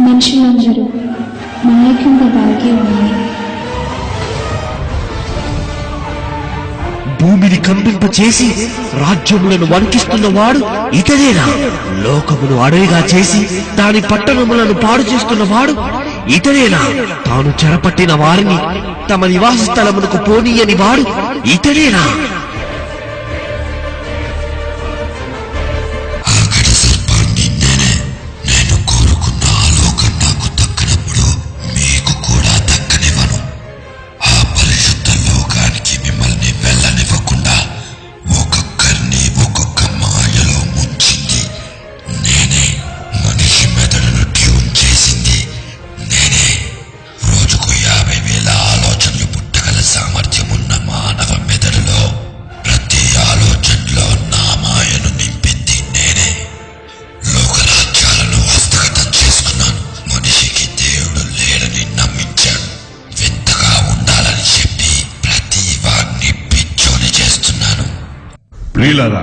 మనుషులందరూ మాయ కింద దాగి ఉన్నారు. భూమిని కంపింపచేసి రాజ్యములను వణికిస్తున్నవాడు ఇతడేనా? లోకమును అడవిగా చేసి దాని పట్టణములను పాడు చేస్తున్నవాడు ఇతడేనా? తాను చెరపట్టిన వారిని తమ నివాస స్థలమునకు పోనీయని వాడు ఇతడేనా? ప్రియులారా,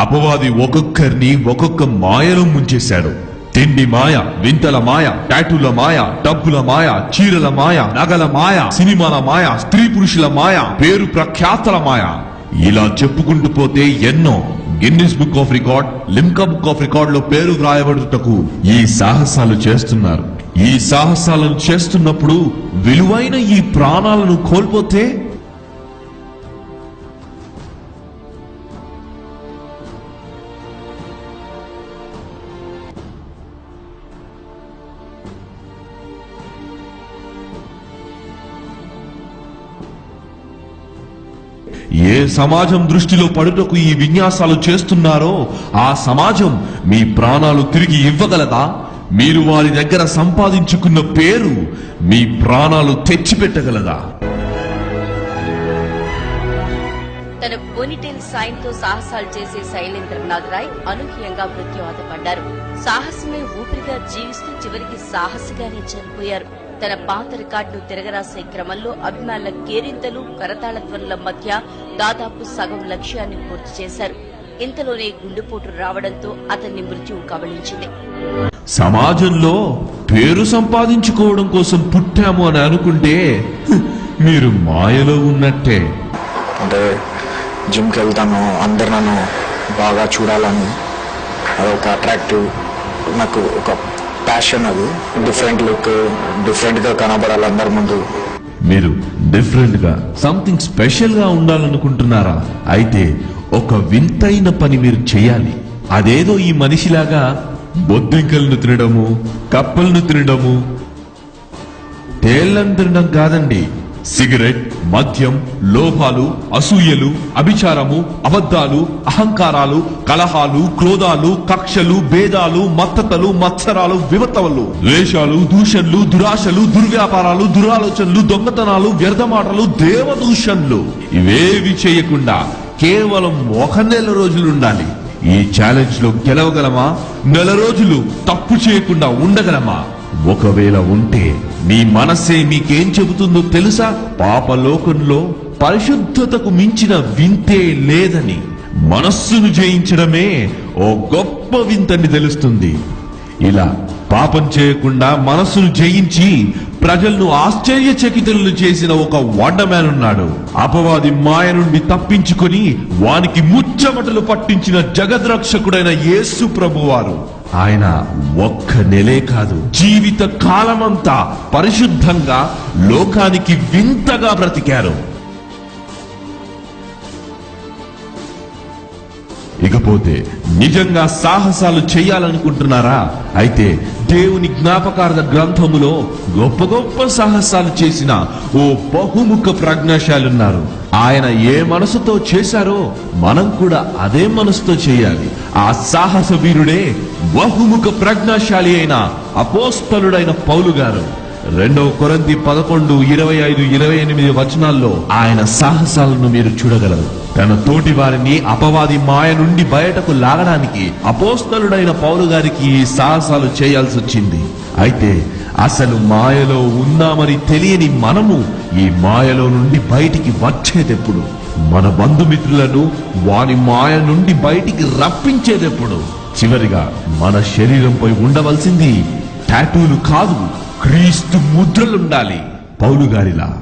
అపవాది ఒక్కొక్కరిని ఒక్కొక్క మాయలో ముంచేశాడు. తిండి మాయ, వింతల మాయ, టాటూల మాయ, డబ్బుల మాయ, చీరల మాయ, నగల మాయ, సినిమాల మాయ, స్త్రీ పురుషుల మాయ, పేరు ప్రఖ్యాతల మాయ, ఇలా చెప్పుకుంటూ పోతే ఎన్నో. Guinness book of record, Limca book of record లో పేరు వ్రాయబడుటకు ఈ సాహసాలు చేస్తున్నారు. ఈ సాహసాలను చేస్తున్నప్పుడు విలువైన ఈ ప్రాణాలను కోల్పోతే ఏ సమాజం దృష్టిలో పడుటకు ఈ విన్యాసాలు చేస్తున్నారో ఆ సమాజం మీ ప్రాణాలు తిరిగి ఇవ్వగలదా? మీరు వారి దగ్గర సంపాదించుకున్న పేరు మీ ప్రాణాలు తెచ్చిపెట్టగలదా? తన పోనీటైల్ సాయంతో సాహసాలు చేసే శైలేంద్రనాథ్ రాయ్ అనూహ్యంగా మృత్యువాతపడ్డారు. సాహసమే ఊపిరిగా జీవిస్తూ చివరికి సాహసిగానే చనిపోయారు. తన పాత రికార్డును తిరగరాసే క్రమంలో అభిమానుల కేరింతలు, కరతాళ ధ్వనుల మధ్య దాదాపు సగం లక్ష్యాన్ని పూర్తి చేశారు. ఇంతలోనే గుండెపోటు రావడంతో అతన్ని మృత్యువు కబళించింది. సమాజంలో పేరు సంపాదించుకోవడం కోసం పుట్టాము అని అనుకుంటే మీరు మాయలో ఉన్నట్టే. అంటే జిమ్కి వెళ్తాను, అందరు నన్ను బాగా చూడాలని, అదొక అట్రాక్టివ్, నాకు ఒక ప్యాషన్. అది డిఫరెంట్ లుక్, డిఫరెంట్ గా కనబడాలి అందరి ముందు. మీరు డిఫరెంట్ గా, సంథింగ్ స్పెషల్ గా ఉండాలనుకుంటున్నారా? అయితే ఒక వింతైన పని మీరు చేయాలి. అదేదో ఈ మనిషిలాగా బొద్దింకలను తినడము, కప్పలను తినడము, తేళ్లను తినడం కాదండి. సిగరెట్, మద్యం, లోభాలు, అసూయలు, అభిచారము, అబద్ధాలు, అహంకారాలు, కలహాలు, క్రోధాలు, కక్షలు, భేదాలు, మత్తతలు, మత్సరాలు, వివతవలు, ద్వేషాలు, దూషణలు, దురాశలు, దుర్వ్యాపారాలు, దురాలోచనలు, దొంగతనాలు, వ్యర్థమాటలు, దేవదూషణలు, ఇవేవి చేయకుండా కేవలం 1 నెల రోజులు ఉండాలి. ఈ ఛాలెంజ్ లో గెలవగలమా? నెల రోజులు తప్పు చేయకుండా ఉండగలమా? ఒకవేళ ఉంటే మీ మనస్సే మీకేం చెబుతుందో తెలుసా? పాపలోకంలో పరిశుద్ధతకు మించిన వింతే లేదని. మనస్సును జయించడమే ఓ గొప్ప వింతని తెలుస్తుంది. ఇలా పాపం చేయకుండా మనస్సును జయించి ప్రజలను ఆశ్చర్యచకితులను చేసిన ఒక వండర్మ్యాన్ ఉన్నాడు. అపవాది మాయ నుండి తప్పించుకొని వానికి ముచ్చమటలు పట్టించిన జగద్రక్షకుడైన యేసు ప్రభువారు. ఆయన 1 నెలే కాదు, జీవిత కాలమంతా పరిశుద్ధంగా లోకానికి వింతగా బ్రతికారు. ఇకపోతే నిజంగా సాహసాలు చేయాలనుకుంటున్నారా? అయితే దేవుని జ్ఞాపకార్థ గ్రంథములో గొప్ప గొప్ప సాహసాలు చేసిన ఓ బహుముఖ ప్రజ్ఞాశాలున్నారు. ఆయన ఏ మనసుతో చేశారో మనం కూడా అదే మనసుతో చేయాలి. ఆ సాహస వీరుడే బహుముఖ ప్రజ్ఞాశాలి అయిన అపోస్తలుడైన పౌలు గారు. 2 కొరింథీ 11:25-28 వచనాల్లో ఆయన సాహసాలను మీరు చూడగలరు. తన తోటి వారిని అపవాది మాయ నుండి బయటకు లాగడానికి అపోస్తలుడైన పౌలు గారికి ఈ సాహసాలు చేయాల్సి వచ్చింది. అయితే అసలు మాయలో ఉన్నామని తెలియని మనము ఈ మాయలో నుండి బయటికి వచ్చేదెప్పుడు? మన బంధుమిత్రులను వారి మాయ నుండి బయటికి రప్పించేదెప్పుడు? చివరిగా మన శరీరంపై ఉండవలసింది టాటూలు కాదు, క్రీస్తు ముద్రలుండాలి. పౌలు గారిలా